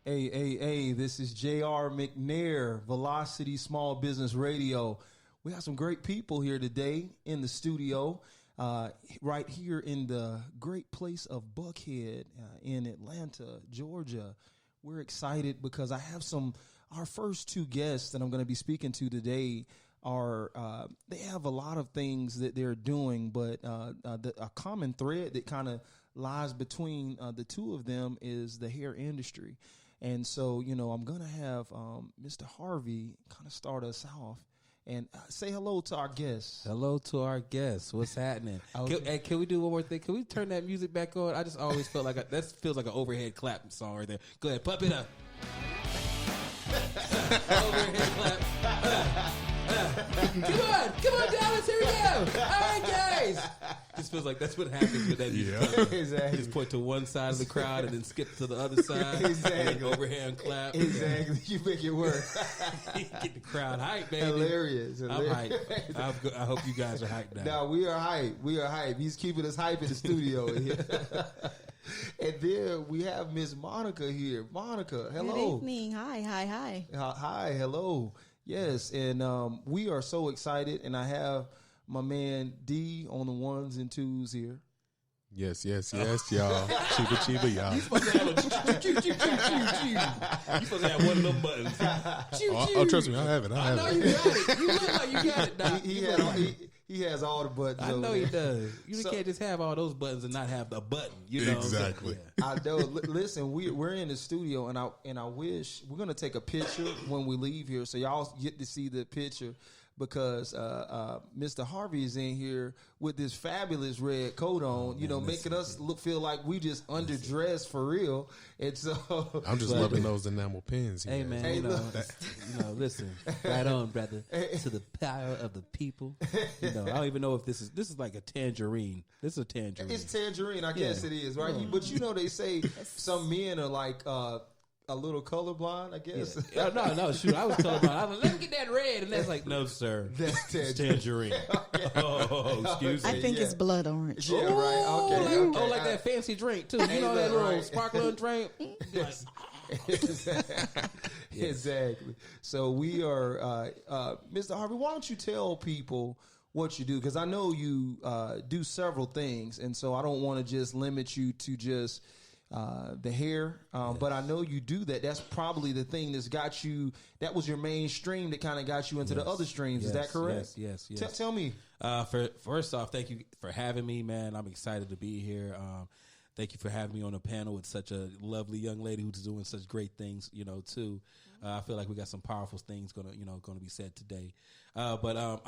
Hey, this is J.R. McNair, Velocity Small Business Radio. We have some great people here today in the studio, right here in the great place of Buckhead in Atlanta, Georgia. We're excited because I have our first two guests that I'm going to be speaking to today they have a lot of things that they're doing, but a common thread that kind of lies between the two of them is the hair industry. And so, I'm going to have Mr. Harvey kind of start us off and say hello to our guests. Hello to our guests. What's happening? Can we do one more thing? Can we turn that music back on? I just always felt like that feels like an overhead clap song right there. Go ahead, pump it up. Overhead clap. Come on, Dallas, here we go. All right, guys. This feels like that's what happens with that music. Yeah. Exactly. You just point to one side of the crowd and then skip to the other side. Exactly. Overhand clap. Exactly. You make it work. Get the crowd hyped, baby. Hilarious. I'm hyped. I hope you guys are hyped now. No, we are hyped. He's keeping us hype in the studio. And then we have Miss Monica here. Monica, hello. Good evening. Hi. Hi, hello. Yes, and we are so excited, and I have my man D on the ones and twos here. Yes, y'all. Chiba, y'all. You supposed to have You supposed to have one of them buttons. Oh, trust me, I have it. I know you got it. You look like you got it, Doc. He has all the buttons. I know he does. You can't just have all those buttons and not have the button. You know exactly. I know. Listen, we're in the studio, and I wish we're gonna take a picture when we leave here, so y'all get to see the picture. Because Mr. Harvey is in here with this fabulous red coat on, making us feel like we just underdressed for real. And so I'm just loving those enamel pins. Hey man, listen, right on, brother. To the power of the people. I don't even know if this is like a tangerine. This is a tangerine. It's tangerine, I guess it is, right? But they say some men are like a little colorblind, I guess. Yeah. No, shoot. I was colorblind. I was like, let's get that red. And that's like, no, sir. That's tangerine. Okay. Oh, excuse me. I think it's blood orange. Yeah, right. Okay. Like that fancy drink, too. You know that little sparkling drink? Exactly. So we are, Mr. Harvey, why don't you tell people what you do? Because I know you do several things, and so I don't want to just limit you to just the hair, but I know you do that. That's probably the thing that's got you. That was your main stream that kind of got you into the other streams. Is that correct? Yes. Tell me. First off, thank you for having me, man. I'm excited to be here. Thank you for having me on a panel with such a lovely young lady who's doing such great things, too. I feel like we got some powerful things going to be said today. But I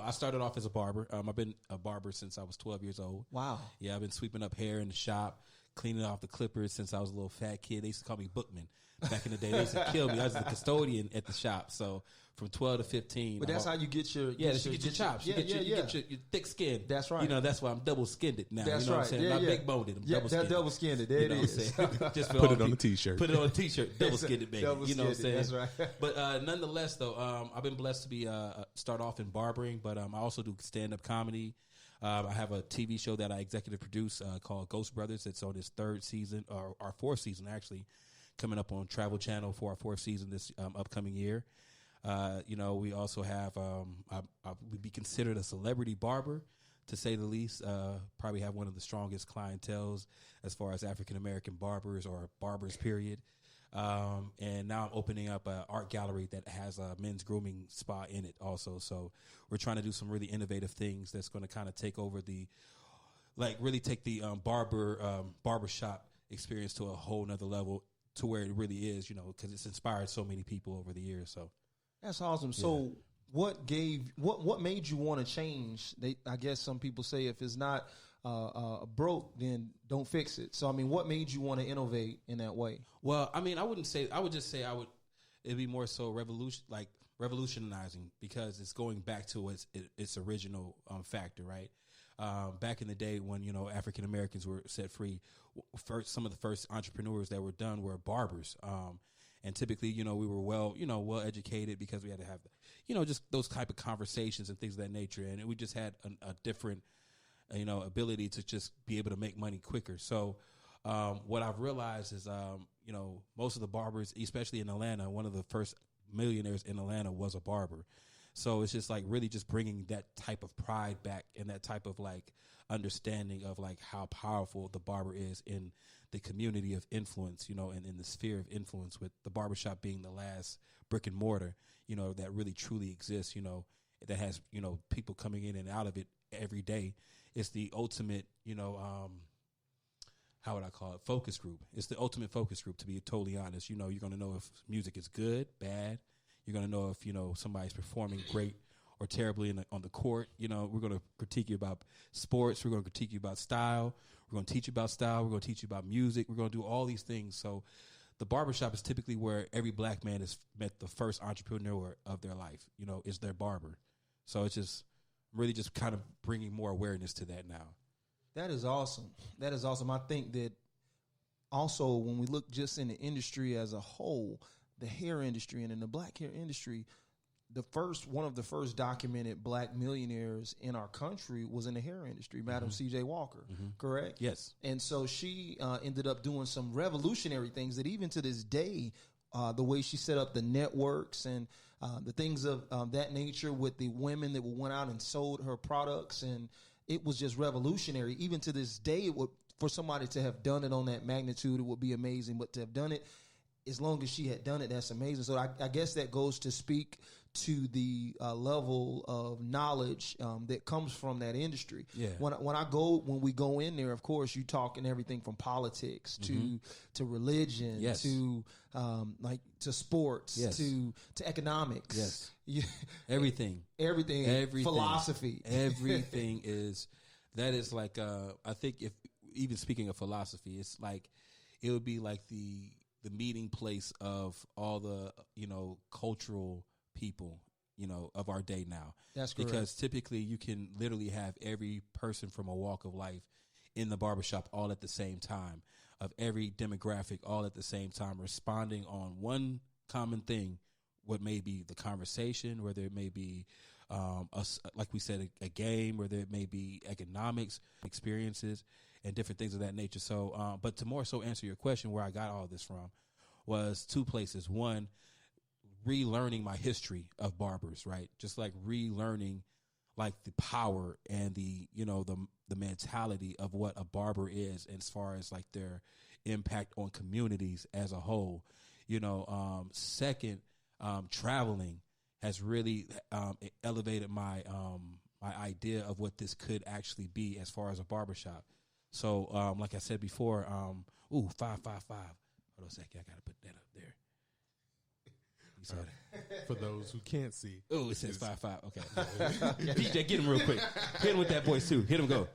started off as a barber. I've been a barber since I was 12 years old. Wow. Yeah, I've been sweeping up hair in the shop, cleaning off the clippers since I was a little fat kid. They used to call me Bookman back in the day. They used to kill me. I was the custodian at the shop. So from 12 to 15. But that's how you get your... you get your chops. You get your thick skin. That's right. That's why I'm double-skinned now. That's what right. I'm saying? I'm big-boned. I'm double-skinned. That's double-skinned. There it is. Just put it on a T-shirt. Put it on a T-shirt. Double-skinned, baby. You know what I'm saying? That's right. But nonetheless, though, I've been blessed to be start off in barbering, but I also do stand-up comedy. I have a TV show that I executive produce called Ghost Brothers. It's on its third season, or our fourth season, actually, coming up on Travel Channel for our fourth season this upcoming year. We also have, I would be considered a celebrity barber, to say the least. Probably have one of the strongest clienteles as far as African-American barbers or barbers, period. And now I'm opening up an art gallery that has a men's grooming spa in it also. So we're trying to do some really innovative things that's going to kind of take over really take the barbershop experience to a whole nother level, to where it really is, because it's inspired so many people over the years. So that's awesome. Yeah. So what made you want to change? I guess some people say if it's not broke, then don't fix it. So, what made you want to innovate in that way? Well, I would just say it'd be more so revolutionizing, because it's going back to its original factor, right? Back in the day when, African Americans were set free, some of the first entrepreneurs that were done were barbers. And typically, we were well educated, because we had to have, just those type of conversations and things of that nature. And we just had a different, ability to just be able to make money quicker. So, what I've realized is, most of the barbers, especially in Atlanta, one of the first millionaires in Atlanta was a barber. So it's just like really just bringing that type of pride back and that type of like understanding of like how powerful the barber is in the community of influence, and in the sphere of influence, with the barbershop being the last brick and mortar, that really truly exists, that has, people coming in and out of it every day. It's the ultimate, how would I call it? Focus group. It's the ultimate focus group, to be totally honest. You're going to know if music is good, bad. You're going to know if, somebody's performing great or terribly on the court. We're going to critique you about sports. We're going to critique you about style. We're going to teach you about style. We're going to teach you about music. We're going to do all these things. So the barbershop is typically where every black man has met the first entrepreneur of their life, is their barber. So it's just really just kind of bringing more awareness to that now. That is awesome. That is awesome. I think that also when we look just in the industry as a whole, the hair industry and in the black hair industry, one of the first documented black millionaires in our country was in the hair industry, Madam C.J. Walker, correct? Yes. And so she ended up doing some revolutionary things that even to this day, the way she set up the networks and the things of that nature with the women that went out and sold her products, and it was just revolutionary. Even to this day, for somebody to have done it on that magnitude, it would be amazing. But to have done it, as long as she had done it, that's amazing. So I guess that goes to speak to the level of knowledge that comes from that industry. Yeah. When we go in there, of course, you talking everything from politics to religion, yes. to to sports, yes. to economics. Yes. Everything, philosophy, everything that is like I think if even speaking of philosophy, it's like it would be like the meeting place of all the cultural people of our day now. That's correct. Because typically you can literally have every person from a walk of life in the barbershop all at the same time, of every demographic all at the same time, responding on one common thing, what may be the conversation, whether it may be like we said, a game, whether it may be economics, experiences, and different things of that nature. So, but to more so answer your question, where I got all this from was two places. One, relearning my history of barbers, right? Just like relearning like the power and the mentality of what a barber is, as far as like their impact on communities as a whole. Second, traveling has really elevated my my idea of what this could actually be as far as a barbershop. So, like I said before, 555. Hold on a second, I gotta put that up there. You saw that? For those who can't see. Oh, it says 55. Okay. PJ, get him real quick. Hit him with that voice too. Hit him, go.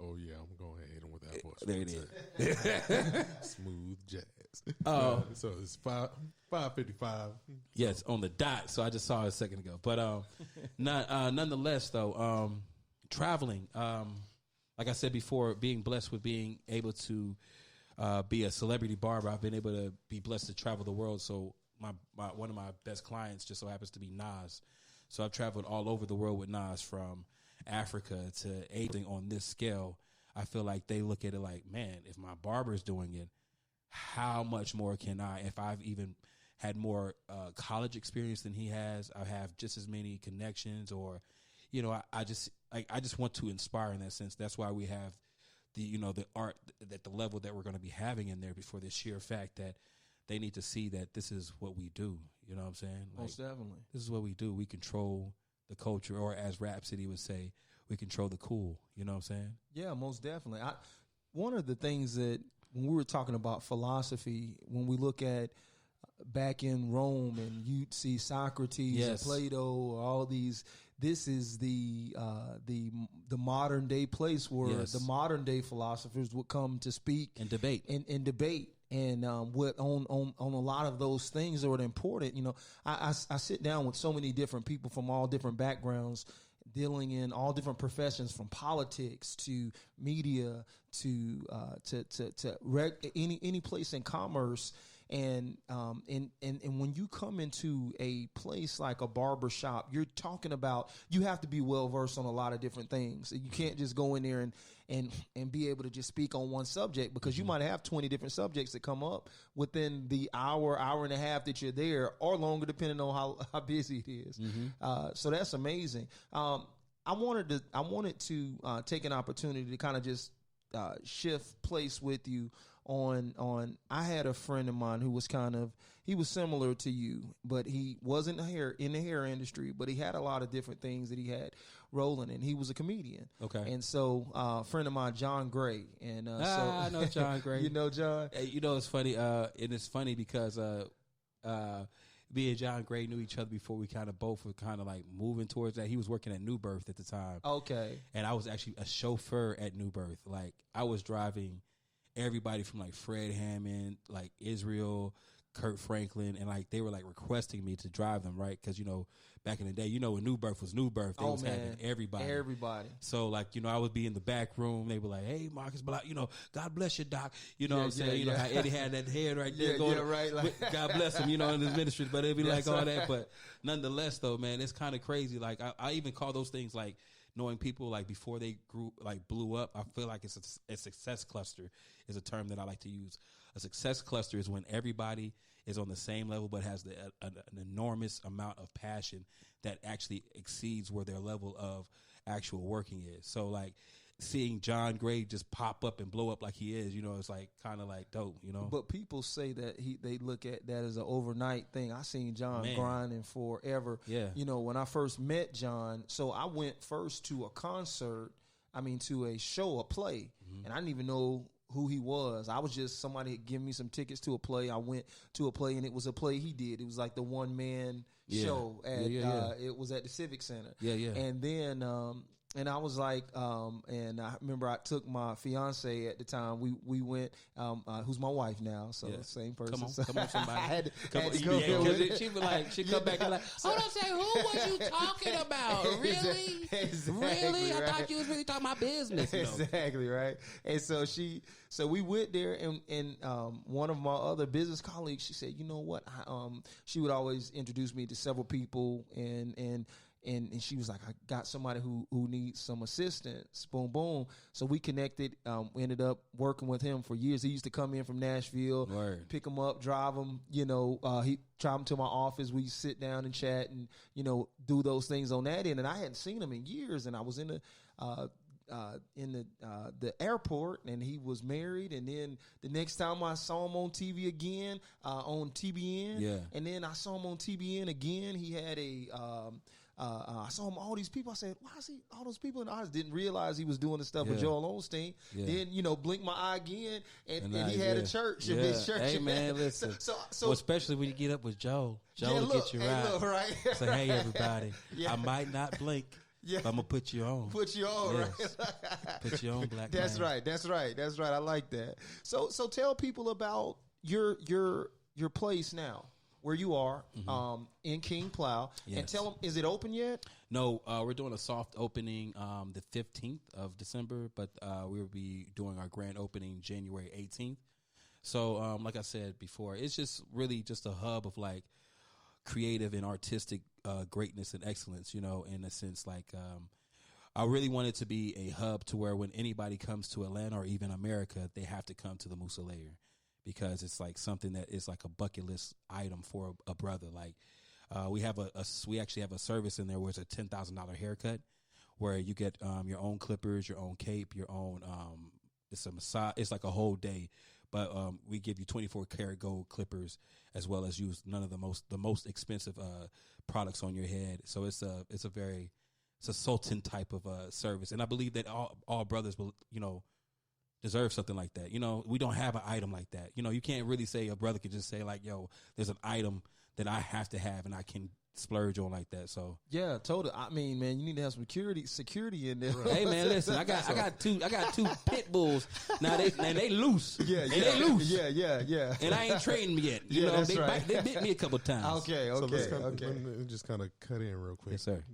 Oh yeah, I'm going to hit him with that voice. There it is. Smooth jazz. Oh, so it's 5:55. Yes, on the dot. So I just saw it a second ago. But nonetheless, though, traveling. Like I said before, being blessed with being able to be a celebrity barber, I've been able to be blessed to travel the world. So one of my best clients just so happens to be Nas. So I've traveled all over the world with Nas, from Africa to anything on this scale. I feel like they look at it like, man, if my barber's doing it, how much more can I? If I've even had more college experience than he has, I have just as many connections, or, I just want to inspire in that sense. That's why we have the art at the level that we're going to be having in there, before the sheer fact that they need to see that this is what we do. You know what I'm saying? Like, most definitely. This is what we do. We control the culture, or as Rhapsody would say, we control the cool. You know what I'm saying? Yeah, most definitely. One of the things that, when we were talking about philosophy, when we look at back in Rome and you'd see Socrates and Plato, all these, this is the modern day place where the modern day philosophers would come to speak and debate and what on a lot of those things that are important. I sit down with so many different people from all different backgrounds, dealing in all different professions, from politics to media to any place in commerce. And when you come into a place like a barber shop, you're talking about, you have to be well versed on a lot of different things. You can't just go in there and be able to just speak on one subject, because you might have 20 different subjects that come up within the hour and a half that you're there, or longer, depending on how busy it is. So that's amazing. I wanted to take an opportunity to kind of just shift place with you on. I had a friend of mine who was he was similar to you, but he wasn't in the hair industry, but he had a lot of different things that he had rolling, and he was a comedian. Okay. And so a friend of mine, John Gray, and I know John Gray. You know John? Hey, it's funny, and it's funny because me and John Gray knew each other before we kind of both were kind of like moving towards that. He was working at New Birth at the time. Okay. And I was actually a chauffeur at New Birth. Like, I was driving everybody from like Fred Hammond, like Israel, Kurt Franklin, and like they were like requesting me to drive them, right? Because back in the day, when New Birth was New Birth, they was having everybody. So like I would be in the back room. They were like, "Hey, Marcus, but God bless you, Doc." What I'm saying? How Eddie had that head right there going. Right. Like, God bless him, in his ministry. But it'd be like all right. that. But nonetheless, though, man, it's kind of crazy. Like I even call those things like knowing people like before they blew up. I feel like it's a success cluster is a term that I like to use. A success cluster is when everybody is on the same level but has an enormous amount of passion that actually exceeds where their level of actual working is. So like seeing John Gray just pop up and blow up like he is, it's like kind of like dope, But people say that they look at that as an overnight thing. I seen John grinding forever. Yeah. When I first met John, so I went first to a concert, to a show, a play, and I didn't even know who he was. I was just somebody had given me some tickets to a play. I went to a play, and it was a play he did. It was like the one man show at it was at the Civic Center. And then and I was like, and I remember I took my fiance at the time. We went, who's my wife now, so same person. Come on, somebody. She'd be like, she'd come back and like, hold on, say, who was you talking about? Really? Really? I thought you was really talking about business. Exactly, right. And so we went there, and one of my other business colleagues, she said, you know what? She would always introduce me to several people, and she was like, I got somebody who needs some assistance. Boom, boom. So we connected. We ended up working with him for years. He used to come in from Nashville, pick him up, drive him. He drive him to my office. We sit down and chat, and do those things on that end. And I hadn't seen him in years. And I was in the airport, and he was married. And then the next time I saw him on TV again, on TBN, and then I saw him on TBN again. He had I saw him, all these people. I said, why is he all those people? And I just didn't realize he was doing the stuff with Joel Osteen. Then, blink my eye again, and he had a church, a big church. Hey, man, listen. So especially when you get up with Joe will get you right. Look, right? Say, hey, everybody, I might not blink. Yeah. But I'm gonna put you on. Put you on, yes. Right? Put you on, black That's man. Right. That's right. That's right. I like that. So tell people about your place now, where you are, in King Plow, and tell them, is it open yet? No, we're doing a soft opening the 15th of December, but we will be doing our grand opening January 18th. So, like I said before, it's just really just a hub of like creative and artistic greatness and excellence, in a sense. Like I really want it to be a hub to where when anybody comes to Atlanta or even America, they have to come to the Musa Layer, because it's like something that is like a bucket list item for a brother. Like we actually have a service in there where it's a $10,000 haircut, where you get your own clippers, your own cape, your own it's a massage. It's like a whole day. But we give you 24 karat gold clippers, as well as use none of the most expensive products on your head. So it's a sultan type of service, and I believe that all brothers will deserve something like that. We don't have an item like that. You can't really say a brother could just say like, yo, there's an item that I have to have and I can splurge on like that. So yeah, totally. I mean, man, you need to have some security in there. Hey man, listen, I got two pit bulls. Now they loose. They loose. Yeah. And I ain't trained them yet. They bit me a couple times. Okay. So let me just kind of cut in real quick. Yes, sir.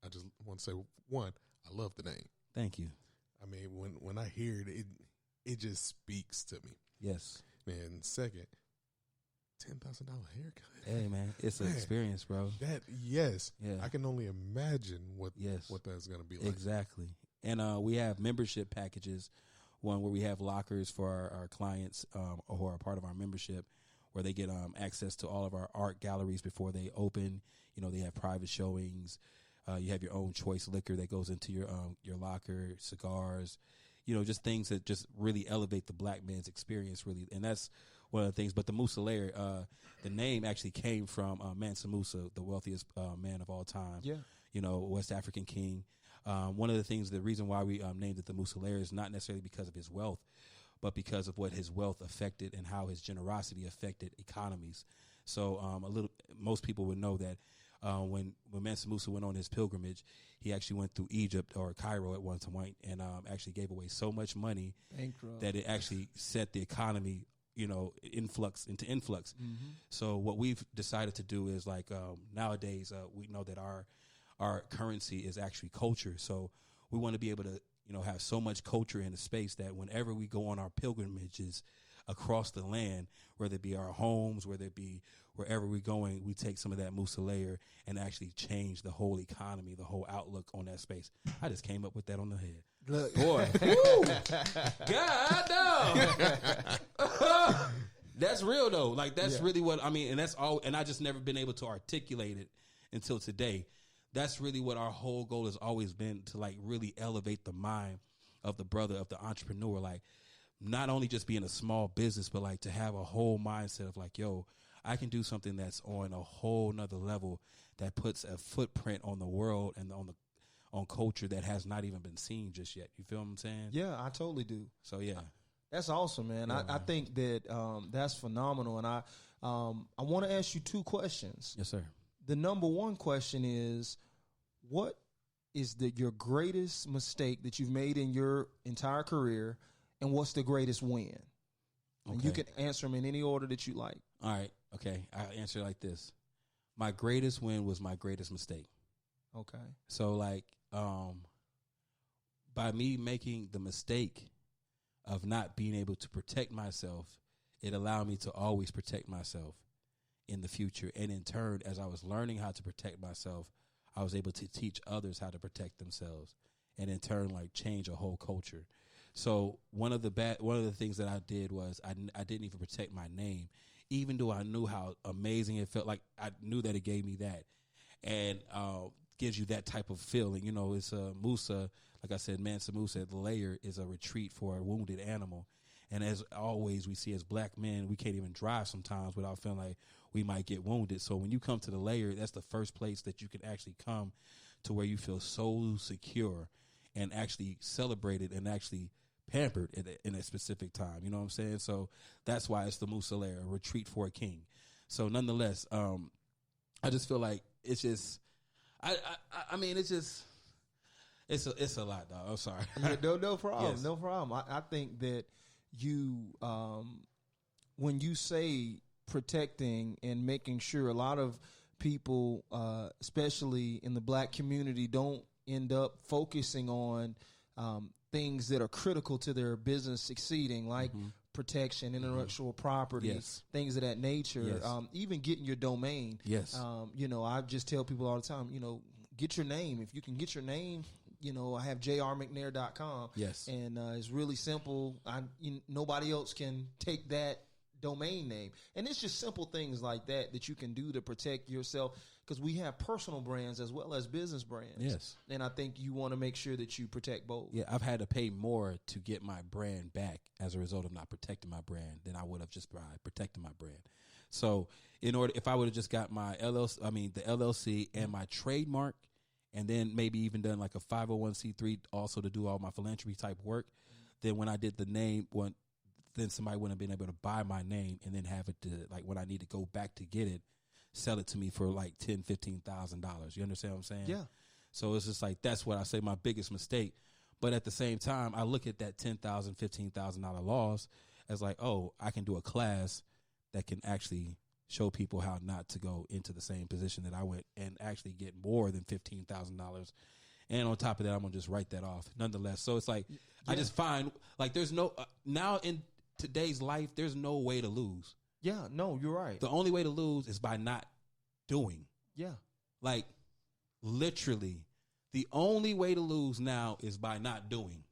I just want to say, one, I love the name. Thank you. I mean, when I hear it, it just speaks to me. Yes. And second, $10,000 haircut. Hey man, it's an Man. experience, bro. Yes. Yeah. I can only imagine what Yes. that's going to be like. Exactly. And we have membership packages, one where we have lockers for our clients who are part of our membership, where they get access to all of our art galleries before they open. You know, they have private showings. You have your own choice liquor that goes into your locker, cigars, you know, just things that just really elevate the black man's experience, really. And that's one of the things. But the Musa Layer, the name actually came from Mansa Musa, the wealthiest man of all time. Yeah. You know, West African king. One of the things, the reason why we named it the Musa Layer is not necessarily because of his wealth, but because of what his wealth affected and how his generosity affected economies. So most people would know that when Mansa Musa went on his pilgrimage, he actually went through Egypt or Cairo at one point and actually gave away so much money that it actually set the economy, you know, influx. Mm-hmm. So what we've decided to do is like nowadays we know that our currency is actually culture. So we want to be able to, you know, have so much culture in a space that whenever we go on our pilgrimages across the land, whether it be our homes, whether it be wherever we're going, we take some of that Musa Layer and actually change the whole economy, the whole outlook on that space. I just came up with that on the head. Look. Boy. God no. That's real though. Like that's really what I mean. And that's all. And I just never been able to articulate it until today. That's really what our whole goal has always been, to like really elevate the mind of the brother, of the entrepreneur. Like not only just being a small business, but like to have a whole mindset of like, yo, I can do something that's on a whole nother level that puts a footprint on the world and on culture that has not even been seen just yet. You feel what I'm saying? Yeah, I totally do. So yeah. That's awesome, man. Yeah, I think that that's phenomenal. And I want to ask you two questions. Yes, sir. The number one question is, what is your greatest mistake that you've made in your entire career, and what's the greatest win? Okay. And you can answer them in any order that you like. All right. Okay. I'll answer it like this. My greatest win was my greatest mistake. Okay. So like, by me making the mistake of not being able to protect myself, it allowed me to always protect myself in the future. And in turn, as I was learning how to protect myself, I was able to teach others how to protect themselves, and in turn, like change a whole culture. So one of the things that I did was I didn't even protect my name, even though I knew how amazing it felt. Like I knew that it gave me that, and gives you that type of feeling. You know, it's a Musa, like I said, Mansa Musa. The layer is a retreat for a wounded animal. And as always, we see as black men, we can't even drive sometimes without feeling like we might get wounded. So when you come to the layer, that's the first place that you can actually come to where you feel so secure and actually celebrated and actually pampered in a specific time. You know what I'm saying? So that's why it's the Musa Layer, a retreat for a king. So nonetheless, I just feel like it's just, I mean, it's just, it's a lot, dog. I'm sorry. Yeah, no problem. Yes. No problem. I think that you, when you say protecting and making sure, a lot of people, especially in the black community, don't end up focusing on things that are critical to their business succeeding, like protection, intellectual property, Yes. things of that nature, Yes. even getting your domain. Yes. You know, I just tell people all the time, you know, get your name. If you can get your name, you know, I have jrmcnair.com. Yes. And it's really simple. Nobody else can take that domain name. And it's just simple things like that you can do to protect yourself, because we have personal brands as well as business brands. Yes. And I think you want to make sure that you protect both. Yeah, I've had to pay more to get my brand back as a result of not protecting my brand than I would have just by protecting my brand. So if I would have just got my the LLC and my trademark, and then maybe even done like a 501c3 also to do all my philanthropy type work, then when I did the name, then somebody wouldn't have been able to buy my name and then have it to, like, when I need to go back to get it, sell it to me for like $10,000, $15,000. You understand what I'm saying? Yeah. So it's just like, that's what I say my biggest mistake. But at the same time, I look at that $10,000, $15,000 loss as like, oh, I can do a class that can actually show people how not to go into the same position that I went and actually get more than $15,000. And on top of that, I'm going to just write that off nonetheless. So it's like, I just find like there's no, now in today's life, there's no way to lose. Yeah, no, you're right. The only way to lose is by not doing. Yeah. Like, literally, the only way to lose now is by not doing.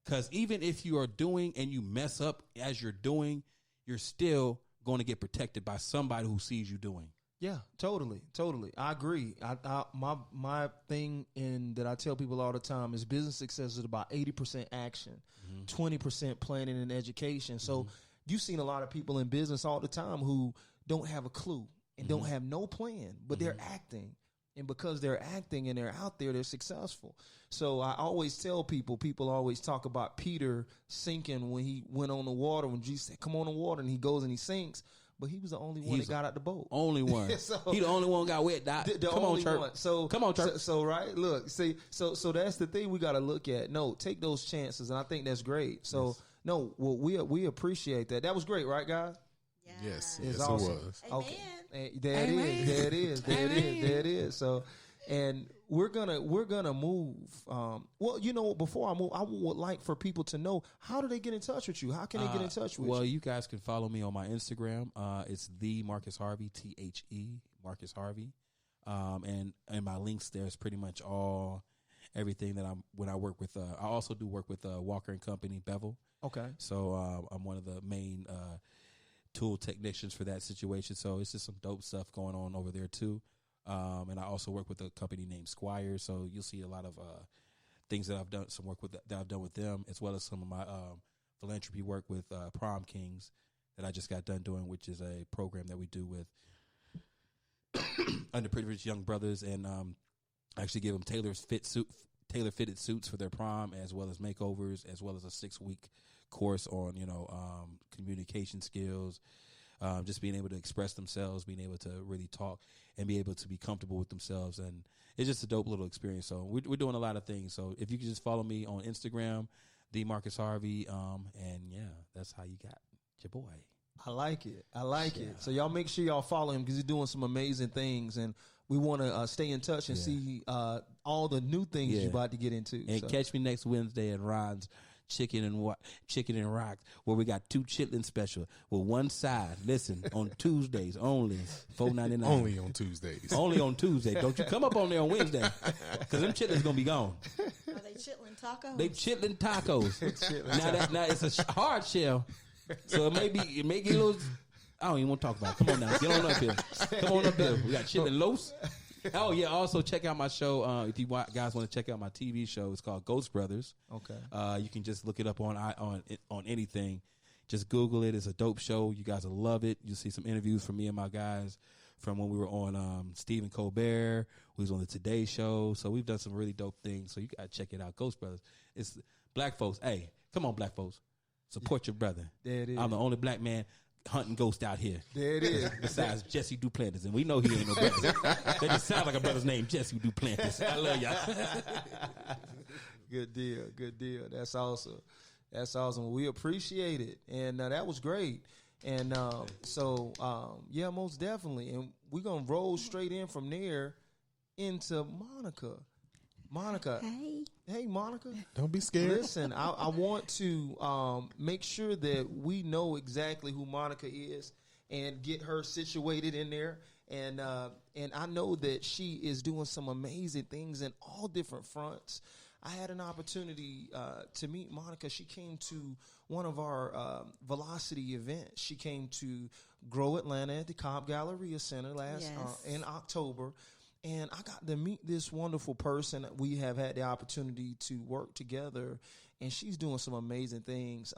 Because even if you are doing and you mess up as you're doing, you're still going to get protected by somebody who sees you doing. Yeah, totally. I agree. My thing in that I tell people all the time is business success is about 80% action, 20% planning and education. So you've seen a lot of people in business all the time who don't have a clue and don't have no plan, but they're acting. And because they're acting and they're out there, they're successful. So I always tell people always talk about Peter sinking when he went on the water, when Jesus said, come on the water, and he goes and he sinks. But he was the only one that got out the boat. Only one. He the only one got wet, Doc. Come on, church. So come on, church. So right, look, see, so that's the thing we got to look at. No, take those chances, and I think that's great. So no, well, we appreciate that. That was great, right, guys? Yes, It's yes, awesome. it was. Okay, there it is. So, and we're gonna move. Well, you know, before I move, I would like for people to know, how do they get in touch with you? How can they get in touch with you? Well, you guys can follow me on my Instagram. It's the Marcus Harvey, THE Marcus Harvey, and my links there's pretty much everything that when I work with. I also do work with Walker and Company, Bevel. Okay. So I'm one of the main tool technicians for that situation. So it's just some dope stuff going on over there too. And I also work with a company named Squire. So you'll see a lot of things that I've done, some work with that I've done with them, as well as some of my philanthropy work with Prom Kings that I just got done doing, which is a program that we do with underprivileged young brothers, and actually give them tailor-fitted suits for their prom, as well as makeovers, as well as a 6-week course on communication skills, just being able to express themselves, being able to really talk, and be able to be comfortable with themselves. And it's just a dope little experience. So we're doing a lot of things. So if you could just follow me on Instagram, the Marcus Harvey, and yeah, that's how you got your boy. I like it. So y'all make sure y'all follow him, because he's doing some amazing things, and we want to stay in touch and see all the new things you're about to get into. And catch me next Wednesday at Ron's Chicken and Rocks, where we got 2 chitlin special with one side. Listen, on Tuesdays only, $4.99. Only on Tuesdays. Only on Tuesday. Don't you come up on there on Wednesday, because them chitlins gonna be gone. Are they chitlin tacos? They chitlin tacos. now it's a hard shell, so it may get a little. I don't even want to talk about it. Come on now, get on up here. Come on up here. We got chitlin loafs. Oh yeah! Also check out my show. If you guys want to check out my TV show, it's called Ghost Brothers. Okay. You can just look it up on anything. Just Google it. It's a dope show. You guys will love it. You'll see some interviews from me and my guys from when we were on Stephen Colbert. We was on the Today Show. So we've done some really dope things. So you gotta check it out. Ghost Brothers. It's black folks. Hey, come on, black folks. Support your brother. There it is. I'm the only black man hunting ghost out here. There it is. Besides Jesse Duplantis, and we know he ain't no brother. That just sounds like a brother's name, Jesse Duplantis. I love y'all. Good deal. That's awesome. We appreciate it, and that was great. And yeah, most definitely. And we're gonna roll straight in from there into Monica. Hey, Monica. Don't be scared. Listen, I want to make sure that we know exactly who Monica is and get her situated in there. And I know that she is doing some amazing things in all different fronts. I had an opportunity to meet Monica. She came to one of our Velocity events. She came to Grow Atlanta at the Cobb Galleria Center in October. And I got to meet this wonderful person. We have had the opportunity to work together, and she's doing some amazing things.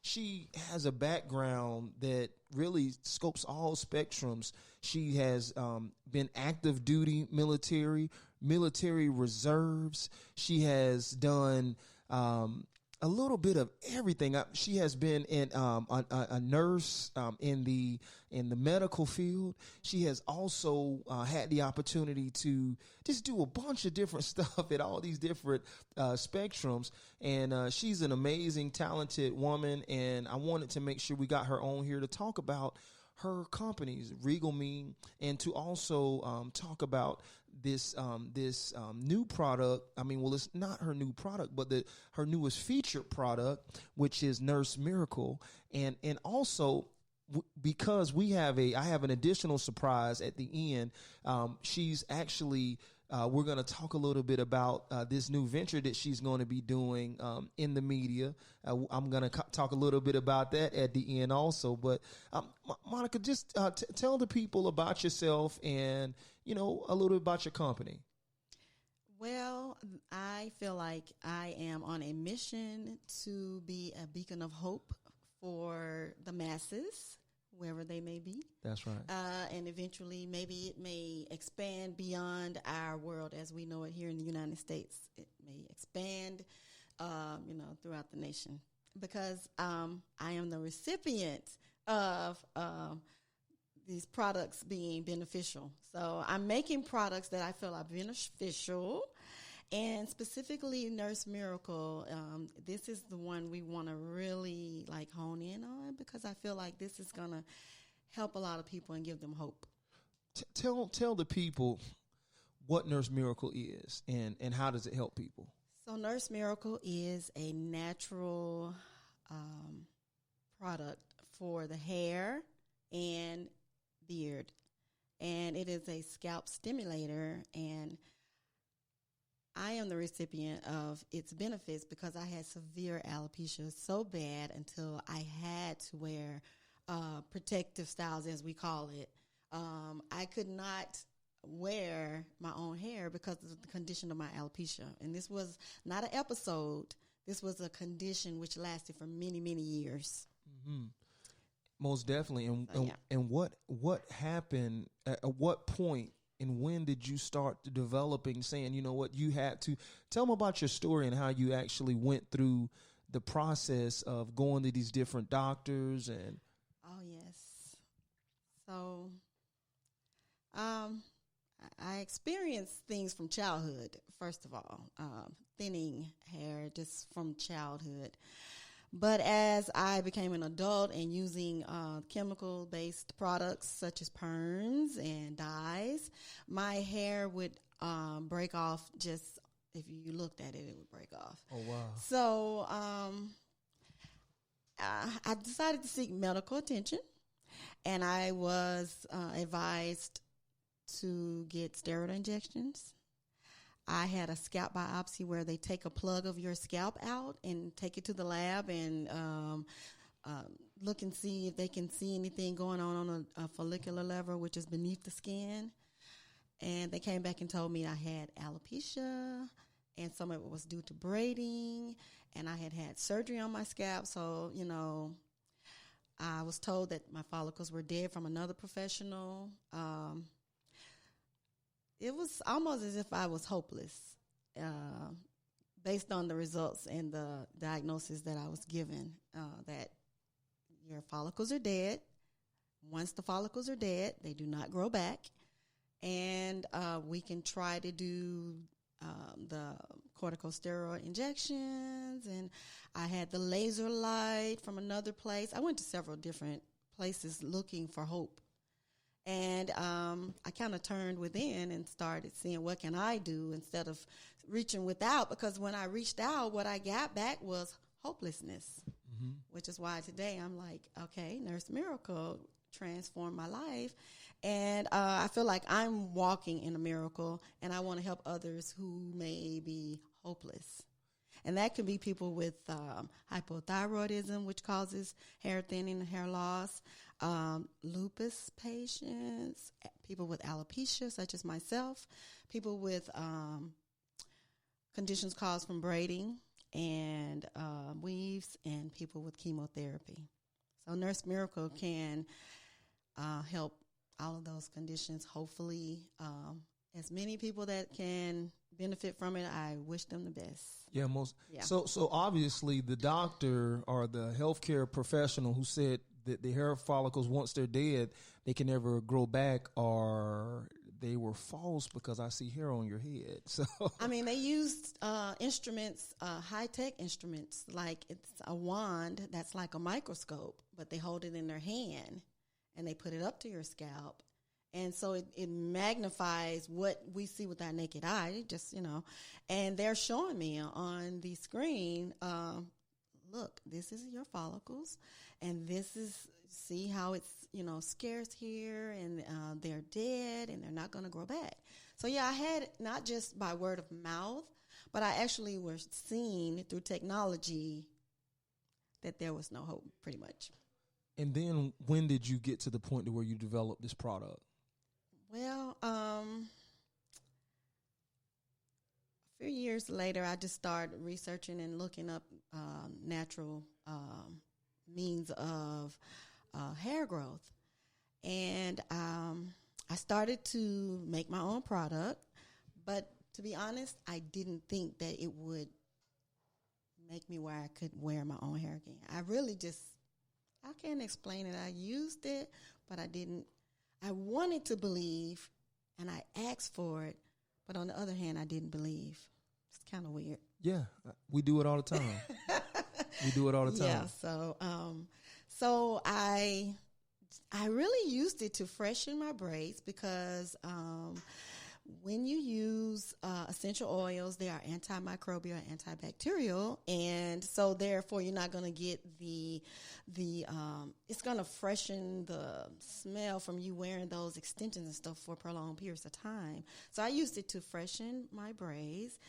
She has a background that really scopes all spectrums. She has been active duty military reserves. She has done a little bit of everything. She has been in a nurse in the medical field. She has also had the opportunity to just do a bunch of different stuff at all these different spectrums. And she's an amazing, talented woman. And I wanted to make sure we got her on here to talk about her companies, Regal Me, and to also talk about this new product. I mean, well, it's not her new product, but her newest featured product, which is Nurse Miracle, and also because I have an additional surprise at the end. She's actually, we're going to talk a little bit about this new venture that she's going to be doing in the media. I'm going to talk a little bit about that at the end also. But Monica, just tell the people about yourself and, a little bit about your company. Well, I feel like I am on a mission to be a beacon of hope for the masses, wherever they may be. That's right. And eventually, maybe it may expand beyond our world as we know it here in the United States. It may expand, throughout the nation. Because I am the recipient of these products being beneficial. So I'm making products that I feel are beneficial. And specifically Nurse Miracle, this is the one we want to really hone in on, because I feel like this is going to help a lot of people and give them hope. Tell the people what Nurse Miracle is and how does it help people? So Nurse Miracle is a natural product for the hair and beard. And it is a scalp stimulator, and I am the recipient of its benefits because I had severe alopecia so bad until I had to wear protective styles, as we call it. I could not wear my own hair because of the condition of my alopecia. And this was not an episode. This was a condition which lasted for many, many years. Mm-hmm. Most definitely. And what happened at what point? And when did you start developing, saying, you had to tell them about your story and how you actually went through the process of going to these different doctors and. Oh, yes. So, I experienced things from childhood, first of all, thinning hair just from childhood. But as I became an adult and using chemical-based products such as perms and dyes, my hair would break off. Just if you looked at it, it would break off. Oh, wow. So I decided to seek medical attention, and I was advised to get steroid injections. I had a scalp biopsy where they take a plug of your scalp out and take it to the lab and look and see if they can see anything going on a follicular level, which is beneath the skin. And they came back and told me I had alopecia, and some of it was due to braiding, and I had surgery on my scalp. So, I was told that my follicles were dead from another professional. It was almost as if I was hopeless based on the results and the diagnosis that I was given, that your follicles are dead. Once the follicles are dead, they do not grow back. And we can try to do the corticosteroid injections. And I had the laser light from another place. I went to several different places looking for hope. And I kind of turned within and started seeing what can I do instead of reaching without, because when I reached out, what I got back was hopelessness, which is why today I'm like, okay, Nurse Miracle transformed my life. And I feel like I'm walking in a miracle, and I want to help others who may be hopeless. And that can be people with hypothyroidism, which causes hair thinning and hair loss, lupus patients, people with alopecia, such as myself, people with conditions caused from braiding and weaves, and people with chemotherapy. So Nurse Miracle can help all of those conditions. Hopefully, as many people that can benefit from it, I wish them the best. Yeah, So obviously the doctor or the healthcare professional who said that the hair follicles, once they're dead, they can never grow back, or they were false, because I see hair on your head. So I mean, they used instruments, high-tech instruments, like it's a wand that's like a microscope, but they hold it in their hand and they put it up to your scalp. And so it magnifies what we see with our naked eye, just, and they're showing me on the screen, look, this is your follicles, and this is, see how it's, scarce here, and they're dead, and they're not going to grow back. So, yeah, I had not just by word of mouth, but I actually was seeing through technology that there was no hope, pretty much. And then when did you get to the point to where you developed this product? Well, a few years later, I just started researching and looking up natural means of hair growth. And I started to make my own product, but to be honest, I didn't think that it would make me where I could wear my own hair again. I really just, I can't explain it. I used it, but I didn't. I wanted to believe, and I asked for it, but on the other hand, I didn't believe. It's kind of weird. Yeah, we do it all the time. We do it all the time. Yeah, so I really used it to freshen my braids because when you use essential oils, they are antimicrobial and antibacterial, and so therefore you're not going to get the it's going to freshen the smell from you wearing those extensions and stuff for prolonged periods of time. So I used it to freshen my braids.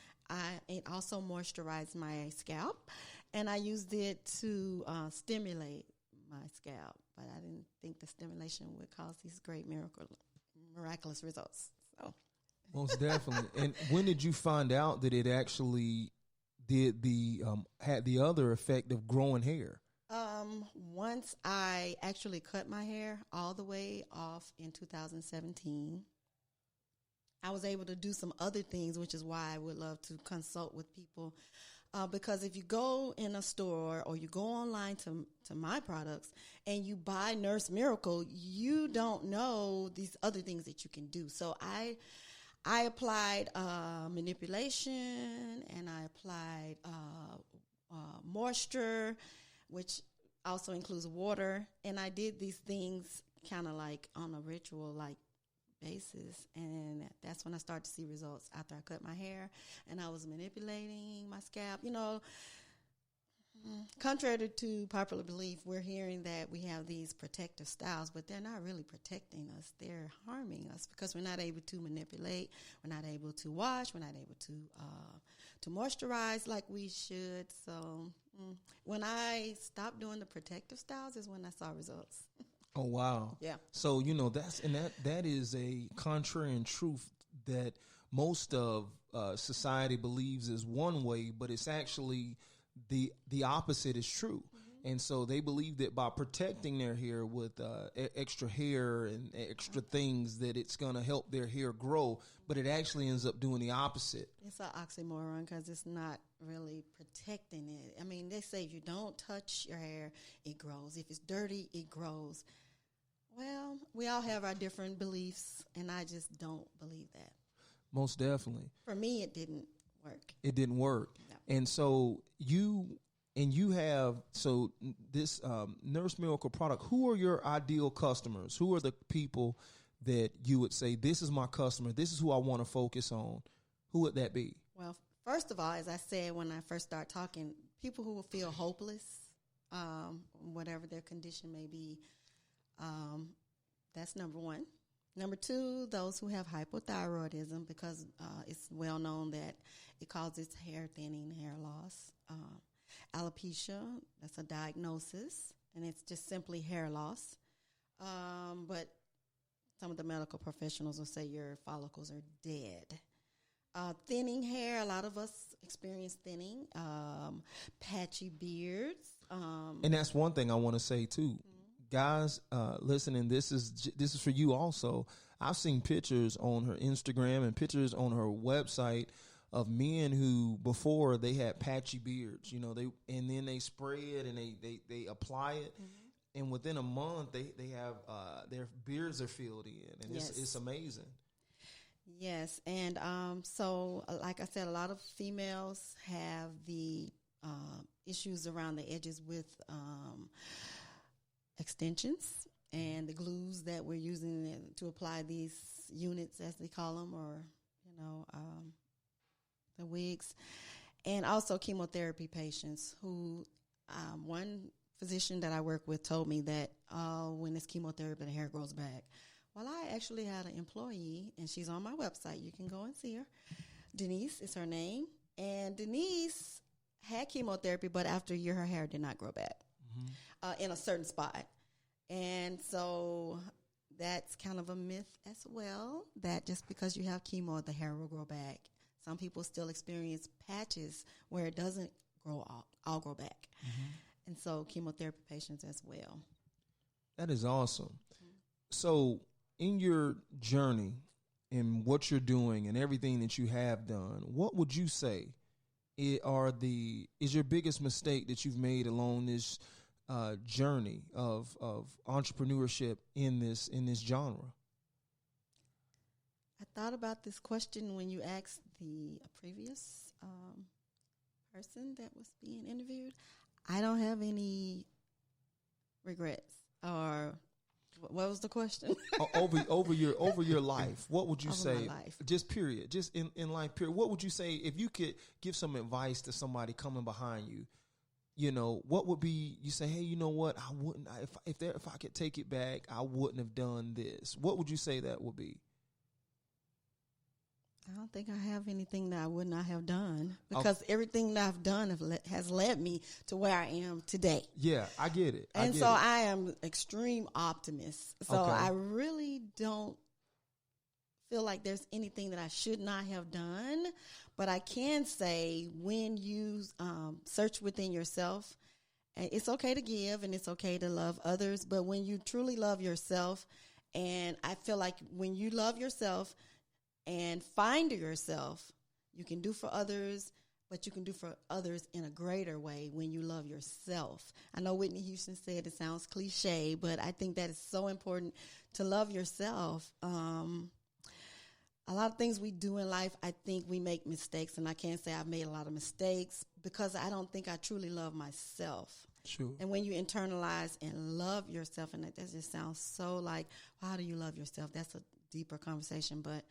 It also moisturized my scalp, and I used it to stimulate my scalp, but I didn't think the stimulation would cause these great miraculous results. So. Most definitely. And when did you find out that it actually did had the other effect of growing hair? Once I actually cut my hair all the way off in 2017, I was able to do some other things, which is why I would love to consult with people. Because if you go in a store or you go online to my products and you buy Nurse Miracle, you don't know these other things that you can do. So I applied manipulation, and I applied moisture, which also includes water. And I did these things kind of like on a ritual-like basis, and that's when I started to see results after I cut my hair, and I was manipulating my scalp. Contrary to popular belief, we're hearing that we have these protective styles, but they're not really protecting us. They're harming us because we're not able to manipulate, we're not able to wash, we're not able to moisturize like we should. So when I stopped doing the protective styles is when I saw results. Oh, wow. Yeah. So, that is a contrarian truth that most of society believes is one way, but it's actually the opposite is true. Mm-hmm. And so they believe that by protecting their hair with extra hair and extra things that it's going to help their hair grow, but it actually ends up doing the opposite. It's an oxymoron because it's not really protecting it. I mean, they say if you don't touch your hair, it grows. If it's dirty, it grows. Well, we all have our different beliefs, and I just don't believe that. Most definitely. For me, it didn't work. It didn't work. No. And so you have this Nurse Miracle product. Who are your ideal customers? Who are the people that you would say, this is my customer, this is who I want to focus on? Who would that be? Well, first of all, as I said when I first started talking, people who will feel hopeless, whatever their condition may be. That's number one. Number two, those who have hypothyroidism, because it's well known that it causes hair thinning, hair loss. Alopecia, that's a diagnosis, and it's just simply hair loss. But some of the medical professionals will say your follicles are dead. Thinning hair, a lot of us experience thinning. Patchy beards. And that's one thing I want to say, too. Guys, listening, this is for you also. I've seen pictures on her Instagram and pictures on her website of men who before they had patchy beards, and then they spray it and they apply it, and within a month they have their beards are filled in, and yes. It's amazing. Yes, and so like I said, a lot of females have the issues around the edges with extensions and the glues that we're using to apply these units, as they call them, or the wigs, and also chemotherapy patients who one physician that I work with told me that when it's chemotherapy, the hair grows back. Well, I actually had an employee, and she's on my website. You can go and see her. Denise is her name. And Denise had chemotherapy, but after a year, her hair did not grow back in a certain spot. And so that's kind of a myth as well, that just because you have chemo, the hair will grow back. Some people still experience patches where it doesn't all grow back. And so chemotherapy patients as well. That is awesome. So in your journey and what you're doing and everything that you have done, what would you say is your biggest mistake that you've made along this journey of entrepreneurship in this genre? I thought about this question when you asked the previous person that was being interviewed. I don't have any regrets. Or what was the question? over your life, what would you Over say? my life. Just period, just in life period. What would you say if you could give some advice to somebody coming behind you? You know, what would be, you say, hey, you know what, I wouldn't, if I could take it back, I wouldn't have done this. What would you say that would be? I don't think I have anything that I would not have done, because everything that I've done has led me to where I am today. Yeah, I get it. I am extreme optimist. So Okay. I really don't feel like there's anything that I should not have done. But I can say, when you search within yourself, and it's okay to give and it's okay to love others, but when you truly love yourself, and I feel like when you love yourself and find yourself, you can do for others, but you can do for others in a greater way when you love yourself. I know Whitney Houston said, it sounds cliche, but I think that is so important to love yourself. A lot of things we do in life, I think we make mistakes, and I can't say I've made a lot of mistakes because I don't think I truly love myself. Sure. And when you internalize and love yourself, and that just sounds so like, how do you love yourself? That's a deeper conversation, but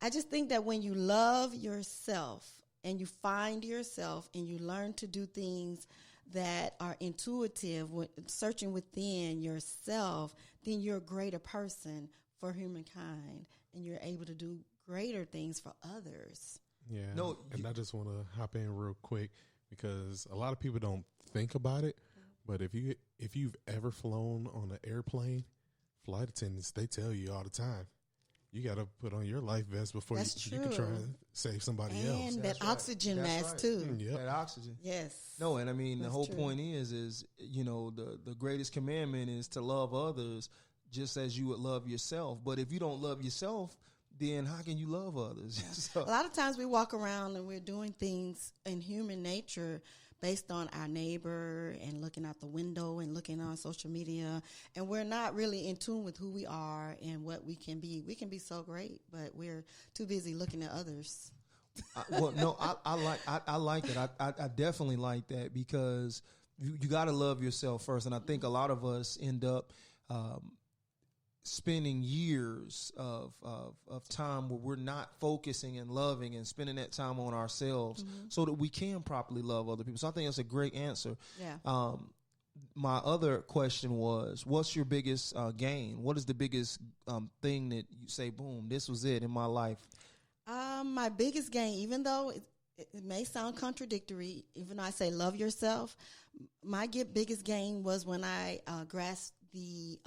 I just think that when you love yourself and you find yourself and you learn to do things that are intuitive, searching within yourself, then you're a greater person for humankind, and you're able to do greater things for others. Yeah. No, and I just want to hop in real quick, because a lot of people don't think about it, but if you've ever flown on an airplane, flight attendants, they tell you all the time, you got to put on your life vest before you can try and save somebody else. And that oxygen mask too. Yep. That oxygen. Yes. No, and I mean, the whole true. point is, you know, the greatest commandment is to love others just as you would love yourself. But if you don't love yourself, then how can you love others? A lot of times we walk around and we're doing things in human nature based on our neighbor and looking out the window and looking on social media, and we're not really in tune with who we are and what we can be. We can be so great, but we're too busy looking at others. I like it. I definitely like that, because you got to love yourself first. And I think a lot of us end up spending years of time where we're not focusing and loving and spending that time on ourselves so that we can properly love other people. So I think that's a great answer. Yeah. My other question was, what's your biggest gain? What is the biggest thing that you say, boom, this was it in my life? My biggest gain, even though it may sound contradictory, even though I say love yourself, my biggest gain was when I grasped the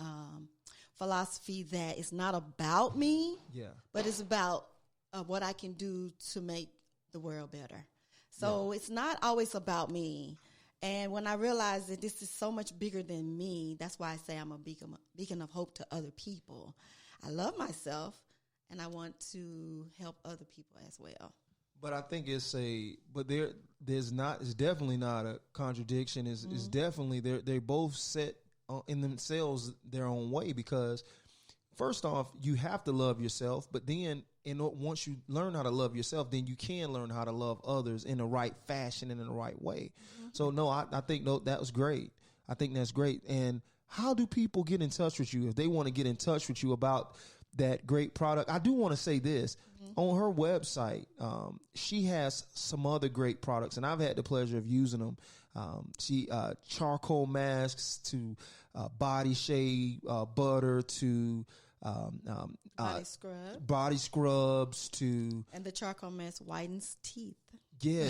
philosophy that it's not about me, but it's about what I can do to make the world better. So it's not always about me. And when I realized that this is so much bigger than me, that's why I say I'm a beacon of hope to other people. I love myself, and I want to help other people as well. But I think it's definitely not a contradiction. It's definitely, they both set in themselves their own way, because first off, you have to love yourself, but then once you learn how to love yourself, then you can learn how to love others in the right fashion and in the right way. So no, I think that was great. I think that's great. And how do people get in touch with you if they want to get in touch with you about that great product? I do want to say this. On her website, she has some other great products, and I've had the pleasure of using them. She charcoal masks to body shade, butter to body scrubs to, and the charcoal mask whitens teeth. Yeah,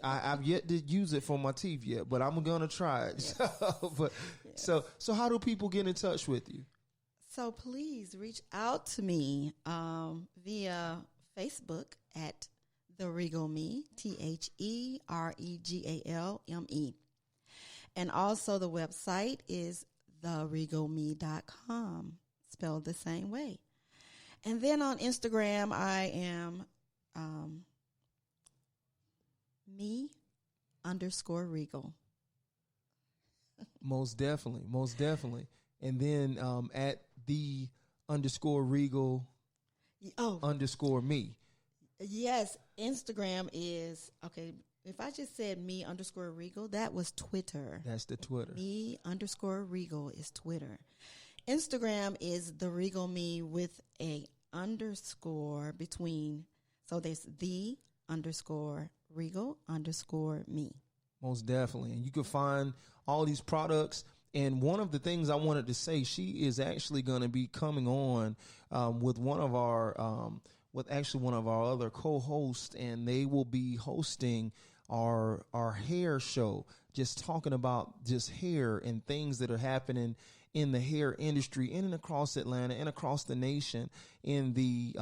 I've yet to use it for my teeth yet, but I'm gonna try it. Yes. So how do people get in touch with you? So please reach out to me via Facebook at The Regal Me, TheRegalme. And also the website is theregalme.com, spelled the same way. And then on Instagram, I am me_regal. Most definitely. And then at _regal _me. Yes, Instagram is, okay, if I just said me_regal, that was Twitter. That's the Twitter. Me_regal is Twitter. Instagram is The Regal Me with a underscore between, so there's _regal_me. Most definitely. And you can find all these products. And one of the things I wanted to say, she is actually going to be coming on with one of our other co-hosts, and they will be hosting our hair show, just talking about just hair and things that are happening in the hair industry in and across Atlanta and across the nation, in the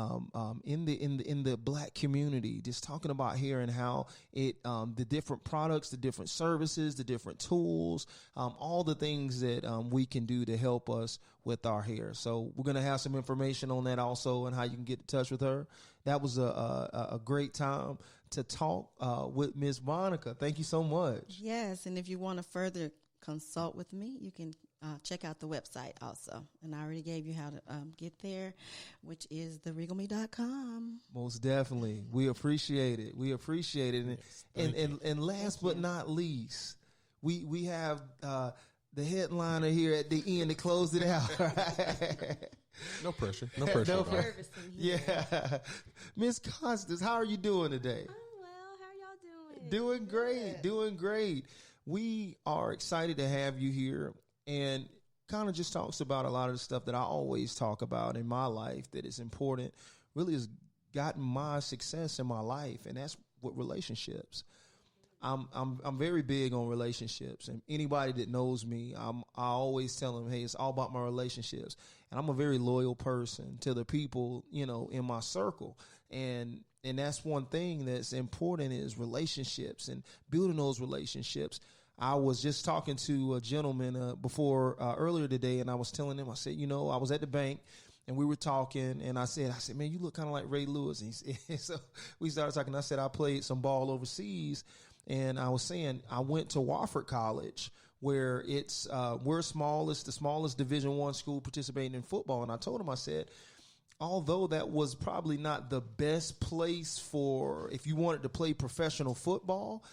black community, just talking about hair and how it the different products, the different services, the different tools, all the things that we can do to help us with our hair. So we're going to have some information on that also, and how you can get in touch with her. That was a great time to talk with Miss Monica. Thank you so much. Yes, and if you want to further consult with me, you can check out the website also. And I already gave you how to get there, which is theregalme.com. Most definitely. We appreciate it. And last but not least, we have the headliner here at the end to close it out. No pressure. Yeah. Miss Constance, how are you doing today? I'm well. How are y'all doing? Doing great. We are excited to have you here, and kind of just talks about a lot of the stuff that I always talk about in my life that is important, really has gotten my success in my life, and that's with relationships. I'm very big on relationships, and anybody that knows me, I always tell them, hey, it's all about my relationships. And I'm a very loyal person to the people, in my circle. And that's one thing that's important, is relationships and building those relationships. I was just talking to a gentleman earlier today, and I was telling him, I said, I was at the bank and we were talking, and I said, man, you look kind of like Ray Lewis. And so we started talking. I said, I played some ball overseas, and I was saying I went to Wofford College, where we're smallest, the smallest Division I school participating in football. And I told him, I said, although that was probably not the best place for if you wanted to play professional football,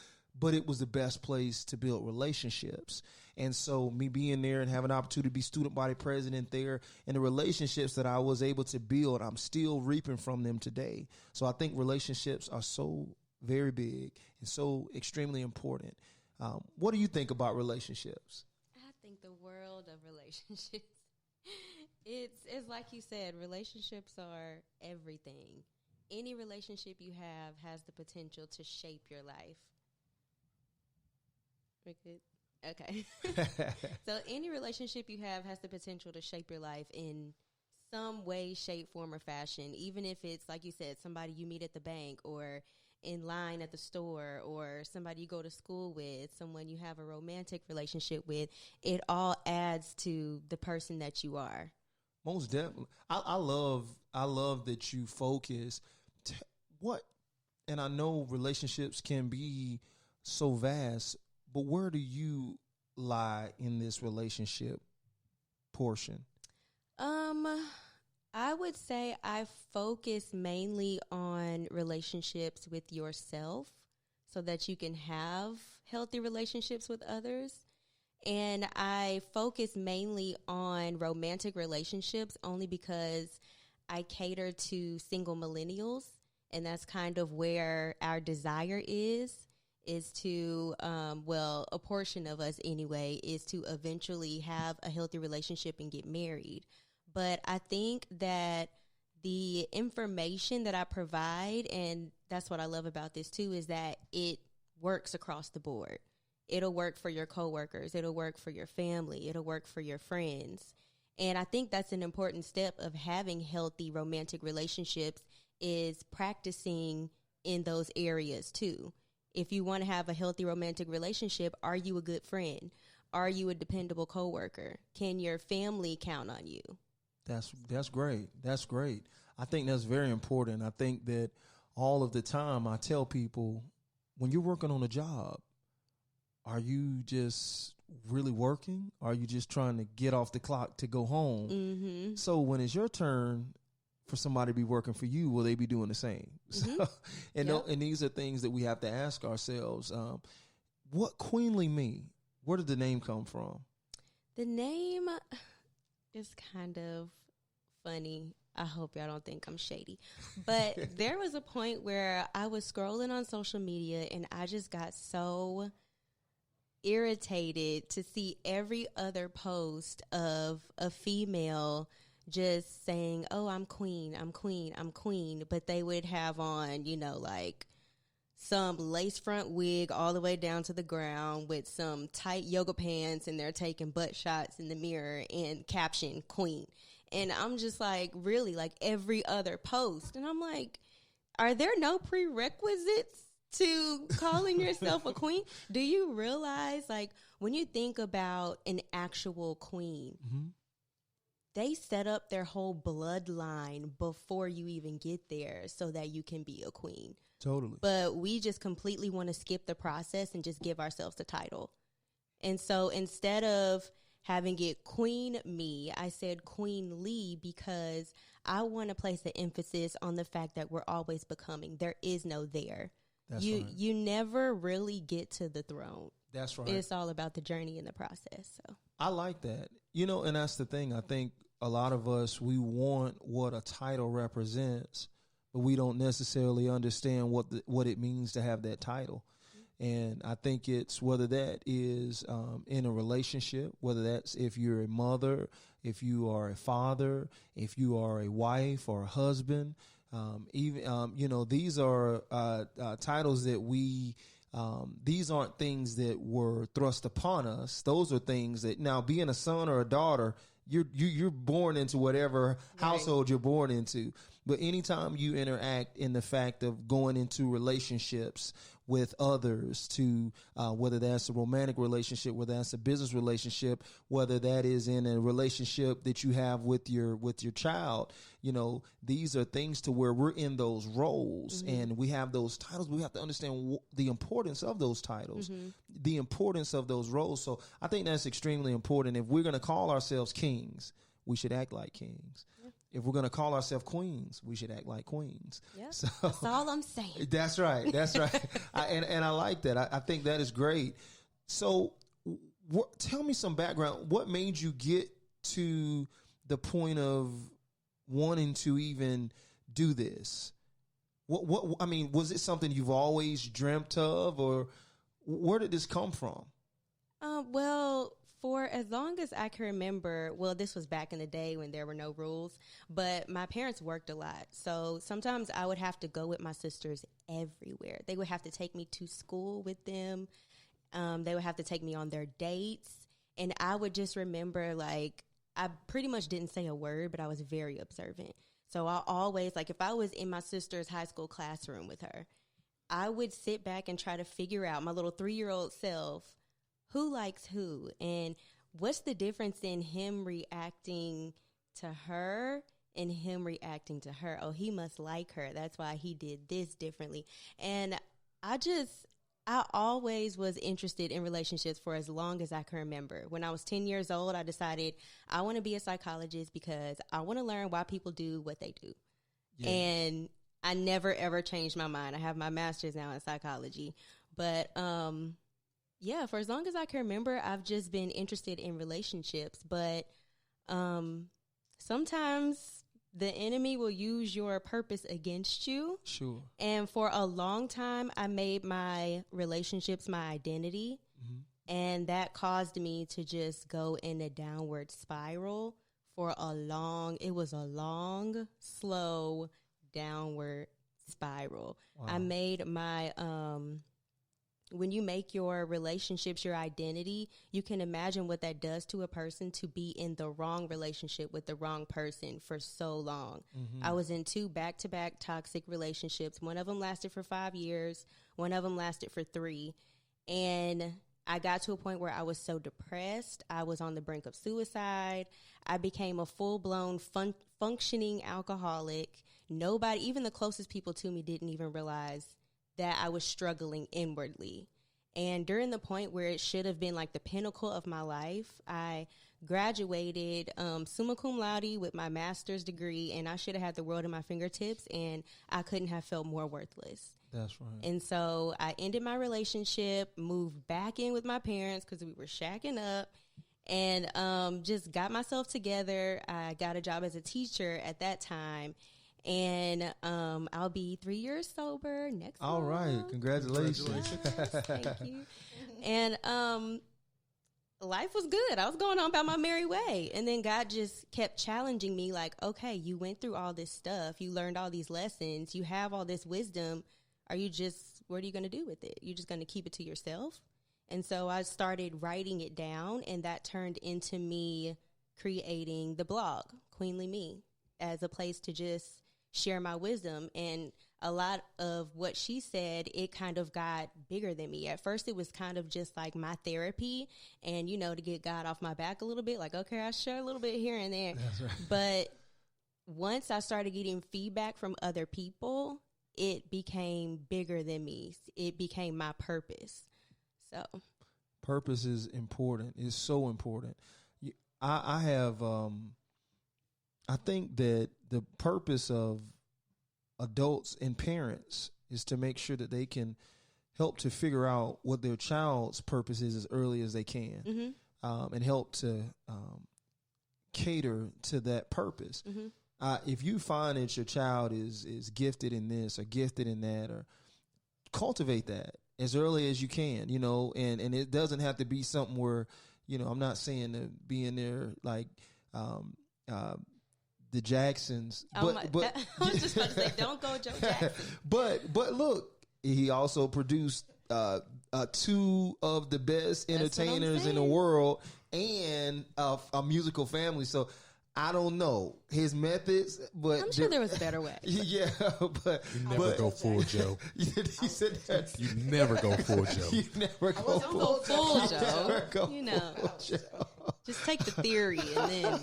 but it was the best place to build relationships. And so me being there and having an opportunity to be student body president there, and the relationships that I was able to build, I'm still reaping from them today. So I think relationships are so very big and so extremely important. What do you think about relationships? I think the world of relationships. It's like you said, relationships are everything. Any relationship you have has the potential to shape your life. We're good? Okay. So any relationship you have has the potential to shape your life in some way, shape, form, or fashion, even if it's, like you said, somebody you meet at the bank or in line at the store, or somebody you go to school with, someone you have a romantic relationship with. It all adds to the person that you are. Most definitely. I love that you focus and I know relationships can be so vast, but where do you lie in this relationship portion? I would say I focus mainly on relationships with yourself so that you can have healthy relationships with others. And I focus mainly on romantic relationships only because I cater to single millennials, and that's kind of where our desire is is to, a portion of us anyway, is to eventually have a healthy relationship and get married. But I think that the information that I provide, and that's what I love about this too, is that it works across the board. It'll work for your coworkers. It'll work for your family. It'll work for your friends. And I think that's an important step of having healthy romantic relationships, is practicing in those areas too. If you want to have a healthy romantic relationship, are you a good friend? Are you a dependable coworker? Can your family count on you? That's great. That's great. I think that's very important. I think that all of the time I tell people, when you're working on a job, are you just really working? Are you just trying to get off the clock to go home? Mm-hmm. So when it's your turn for somebody to be working for you, will they be doing the same? Mm-hmm. So, and these are things that we have to ask ourselves. What Queenly Me? Where did the name come from? The name is kind of funny. I hope y'all don't think I'm shady. But there was a point where I was scrolling on social media and I just got so irritated to see every other post of a female just saying, oh, I'm queen, I'm queen, I'm queen. But they would have on, like some lace front wig all the way down to the ground with some tight yoga pants, and they're taking butt shots in the mirror and caption queen. And I'm just like, really, like every other post. And I'm like, are there no prerequisites to calling yourself a queen? Do you realize, like, when you think about an actual queen, Mm-hmm. they set up their whole bloodline before you even get there so that you can be a queen. Totally. But we just completely want to skip the process and just give ourselves the title. And so instead of having it Queen Me, I said Queenly, because I want to place the emphasis on the fact that we're always becoming. There is no there. That's right. You never really get to the throne. That's right. It's all about the journey and the process. So I like that. And that's the thing. I think a lot of us, we want what a title represents, but we don't necessarily understand what it means to have that title. And I think it's whether that is in a relationship, whether that's if you're a mother, if you are a father, if you are a wife or a husband, these are titles that these aren't things that were thrust upon us. Those are things that, now, being a son or a daughter, you're born into whatever household you're born into. But anytime you interact in the fact of going into relationships with others, to whether that's a romantic relationship, whether that's a business relationship, whether that is in a relationship that you have with your child, these are things to where we're in those roles, mm-hmm. and we have those titles. We have to understand the importance of those titles, mm-hmm. the importance of those roles. So I think that's extremely important. If we're going to call ourselves kings, we should act like kings. Yeah. If we're going to call ourselves queens, we should act like queens. Yeah, so, that's all I'm saying. That's right. That's right. And I like that. I think that is great. So tell me some background. What made you get to the point of wanting to even do this? Was it something you've always dreamt of, or where did this come from? For as long as I can remember, this was back in the day when there were no rules, but my parents worked a lot. So sometimes I would have to go with my sisters everywhere. They would have to take me to school with them. They would have to take me on their dates. And I would just remember, like, I pretty much didn't say a word, but I was very observant. So I always, like, if I was in my sister's high school classroom with her, I would sit back and try to figure out, my little 3-year-old self, who likes who, and what's the difference in him reacting to her and him reacting to her? Oh, he must like her. That's why he did this differently. And I always was interested in relationships for as long as I can remember. When I was 10 years old, I decided I want to be a psychologist because I want to learn why people do what they do. Yeah. And I never, ever changed my mind. I have my master's now in psychology. But, for as long as I can remember, I've just been interested in relationships. But sometimes the enemy will use your purpose against you. Sure. And for a long time, I made my relationships my identity. Mm-hmm. And that caused me to just go in a downward spiral for it was a long, slow downward spiral. Wow. I made my, when you make your relationships your identity, you can imagine what that does to a person to be in the wrong relationship with the wrong person for so long. Mm-hmm. I was in 2 back-to-back toxic relationships. One of them lasted for 5 years. One of them lasted for 3. And I got to a point where I was so depressed. I was on the brink of suicide. I became a full-blown functioning alcoholic. Nobody, even the closest people to me, didn't even realize that I was struggling inwardly. And during the point where it should have been like the pinnacle of my life, I graduated summa cum laude with my master's degree, and I should have had the world at my fingertips, and I couldn't have felt more worthless. That's right. And so I ended my relationship, moved back in with my parents because we were shacking up, and just got myself together. I got a job as a teacher at that time. And I'll be 3 years sober next month. All right. Congratulations. Thank you. And life was good. I was going on about my merry way. And then God just kept challenging me like, okay, you went through all this stuff. You learned all these lessons. You have all this wisdom. What are you going to do with it? You're just going to keep it to yourself? And so I started writing it down, and that turned into me creating the blog, Queenly Me, as a place to just share my wisdom. And a lot of what she said, it kind of got bigger than me. At first, it was kind of just like my therapy and, to get God off my back a little bit. Like, okay, I share a little bit here and there. That's right. But once I started getting feedback from other people, it became bigger than me. It became my purpose. So purpose is important. It's so important. I have, I think that the purpose of adults and parents is to make sure that they can help to figure out what their child's purpose is as early as they can, mm-hmm. And help to cater to that purpose. Mm-hmm. If you find that your child is gifted in this or gifted in that, or cultivate that as early as you can, and it doesn't have to be something where, I'm not saying to be in there like the Jacksons. But I was just about to say, don't go Joe Jackson. But look, he also produced 2 of the best entertainers in the world and a musical family. So I don't know his methods, but I'm sure there was a better way. Yeah, but you never go full Joe. He said that you never go full Joe. You never go full Joe. Just take the theory and then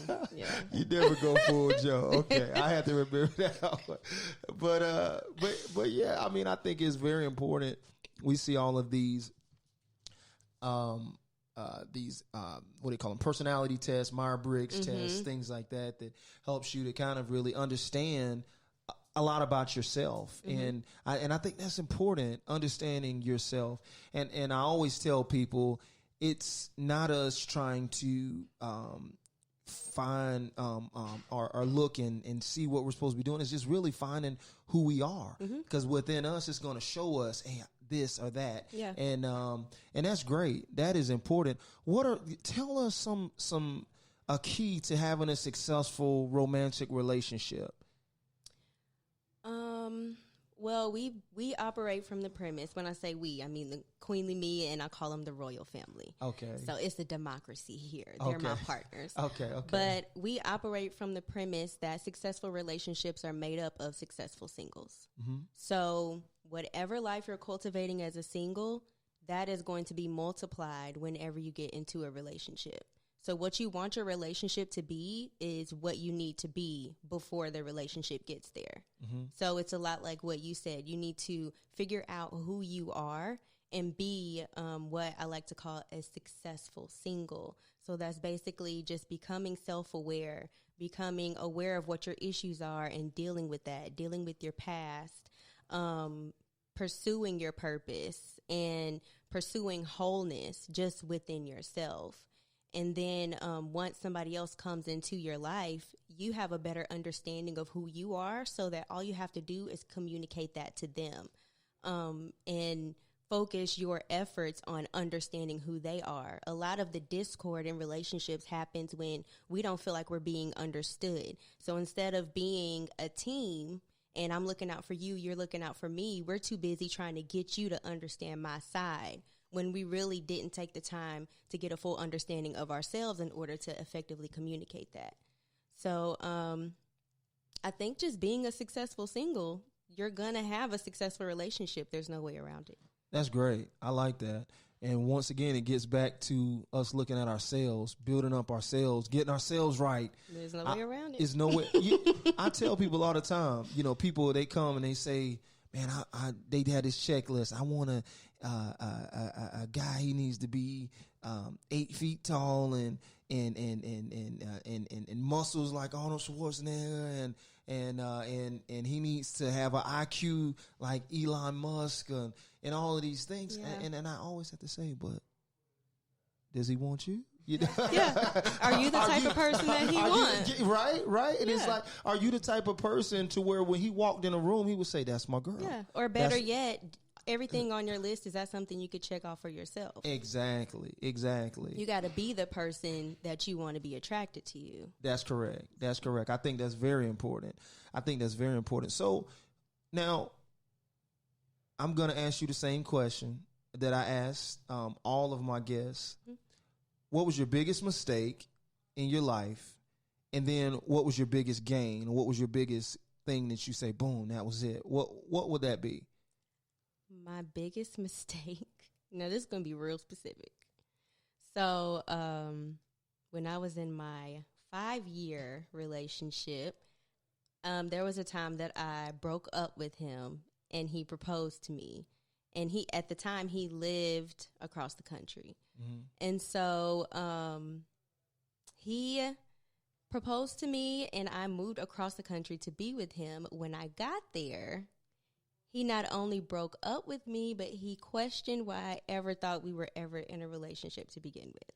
you never go full Joe. Okay, I had to remember that. But yeah, I mean, I think it's very important. We see all of these what do you call them? Personality tests, Myers-Briggs mm-hmm. tests, things like that helps you to kind of really understand a lot about yourself. Mm-hmm. And I think that's important, understanding yourself. And I always tell people, it's not us trying to find or look and see what we're supposed to be doing. It's just really finding who we are, because mm-hmm. within us, it's going to show us, hey, this or that. Yeah. And that's great. That is important. Tell us some a key to having a successful romantic relationship. Well, we operate from the premise. When I say we, I mean the Queenly Me, and I call them the royal family. Okay. So it's a democracy here. They're my partners. Okay. But we operate from the premise that successful relationships are made up of successful singles. Mm-hmm. So whatever life you're cultivating as a single, that is going to be multiplied whenever you get into a relationship. So what you want your relationship to be is what you need to be before the relationship gets there. Mm-hmm. So it's a lot like what you said. You need to figure out who you are and be what I like to call a successful single. So that's basically just becoming self-aware, becoming aware of what your issues are and dealing with that, dealing with your past, pursuing your purpose and pursuing wholeness just within yourself. And then once somebody else comes into your life, you have a better understanding of who you are, so that all you have to do is communicate that to them, and focus your efforts on understanding who they are. A lot of the discord in relationships happens when we don't feel like we're being understood. So instead of being a team and I'm looking out for you, you're looking out for me, we're too busy trying to get you to understand my side, when we really didn't take the time to get a full understanding of ourselves in order to effectively communicate that. So I think just being a successful single, you're going to have a successful relationship. There's no way around it. That's great. I like that. And once again, it gets back to us looking at ourselves, building up ourselves, getting ourselves right. There's no way around it. There's no way. I tell people all the time, people, they come and they say, man, they had this checklist. I want a guy, he needs to be 8 feet tall and muscles like Arnold Schwarzenegger and he needs to have an IQ like Elon Musk and all of these things. Yeah. And I always have to say, but does he want you? Yeah. Are you the type of person that he wants? Right. And Yeah. it's like, are you the type of person to where when he walked in a room, he would say, that's my girl? Yeah. Or better yet, everything on your list, is that something you could check off for yourself? Exactly. You got to be the person that you want to be attracted to you. That's correct. I think that's very important. So now I'm going to ask you the same question that I asked all of my guests. Mm-hmm. What was your biggest mistake in your life? And then what was your biggest gain? What was your biggest thing that you say, boom, that was it? What would that be? My biggest mistake. Now, this is going to be real specific. So, when I was in my 5-year relationship, there was a time that I broke up with him and he proposed to me. And at the time, he lived across the country. Mm-hmm. And so, he proposed to me and I moved across the country to be with him. When I got there, he not only broke up with me, but he questioned why I ever thought we were ever in a relationship to begin with.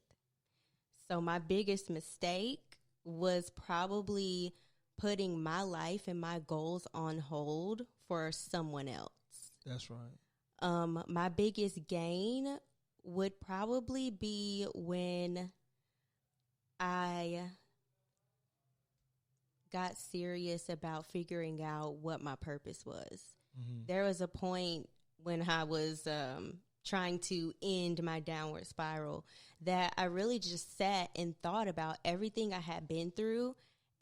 So my biggest mistake was probably putting my life and my goals on hold for someone else. That's right. My biggest gain would probably be when I got serious about figuring out what my purpose was. Mm-hmm. There was a point when I was trying to end my downward spiral that I really just sat and thought about everything I had been through.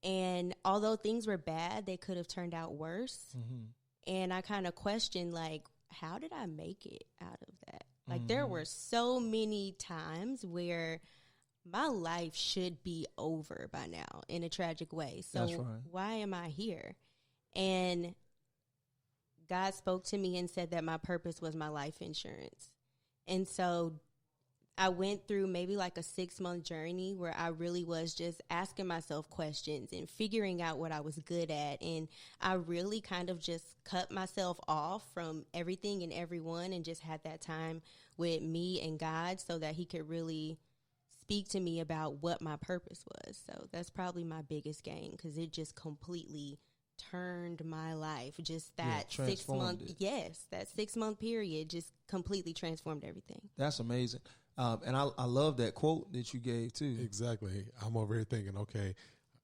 And although things were bad, they could have turned out worse. Mm-hmm. And I kind of questioned, like, how did I make it out of that? Like, mm-hmm. there were so many times where my life should be over by now in a tragic way. So right. Why am I here? And God spoke to me and said that my purpose was my life insurance. And so I went through maybe like a 6-month journey where I really was just asking myself questions and figuring out what I was good at. And I really kind of just cut myself off from everything and everyone and just had that time with me and God so that he could really speak to me about what my purpose was. So that's probably my biggest gain, because it just completely turned my life. Just that 6 month, that 6 month period just completely transformed everything. That's amazing. And I love that quote that you gave too. Exactly. I'm over here thinking, okay,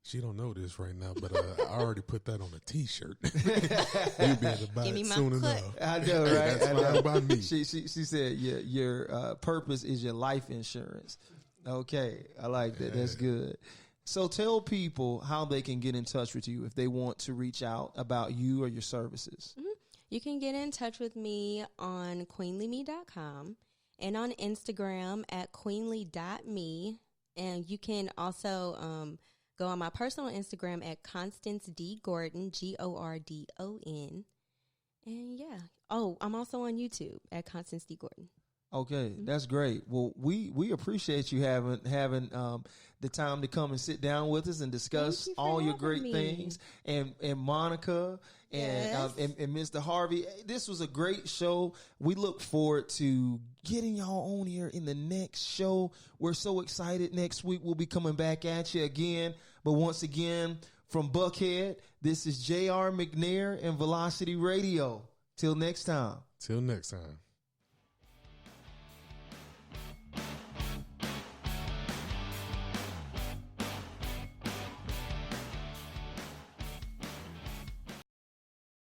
she don't know this right now, but I already put that on a T-shirt. You'll be able to buy it soon enough. I know, right? That's fine by me. She said your purpose is your life insurance. Okay, I like that. That's good. So tell people how they can get in touch with you if they want to reach out about you or your services. Mm-hmm. You can get in touch with me on queenlyme.com and on Instagram at queenly.me. And you can also go on my personal Instagram at Constance D. Gordon, Gordon. And yeah. Oh, I'm also on YouTube at Constance D. Gordon. Okay, that's great. Well, we appreciate you having the time to come and sit down with us and discuss all your great things. And Monica And, and Mr. Harvey, this was a great show. We look forward to getting y'all on here in the next show. We're so excited. Next week, we'll be coming back at you again. But once again, from Buckhead, this is J.R. McNair and Velocity Radio. Till next time. Till next time.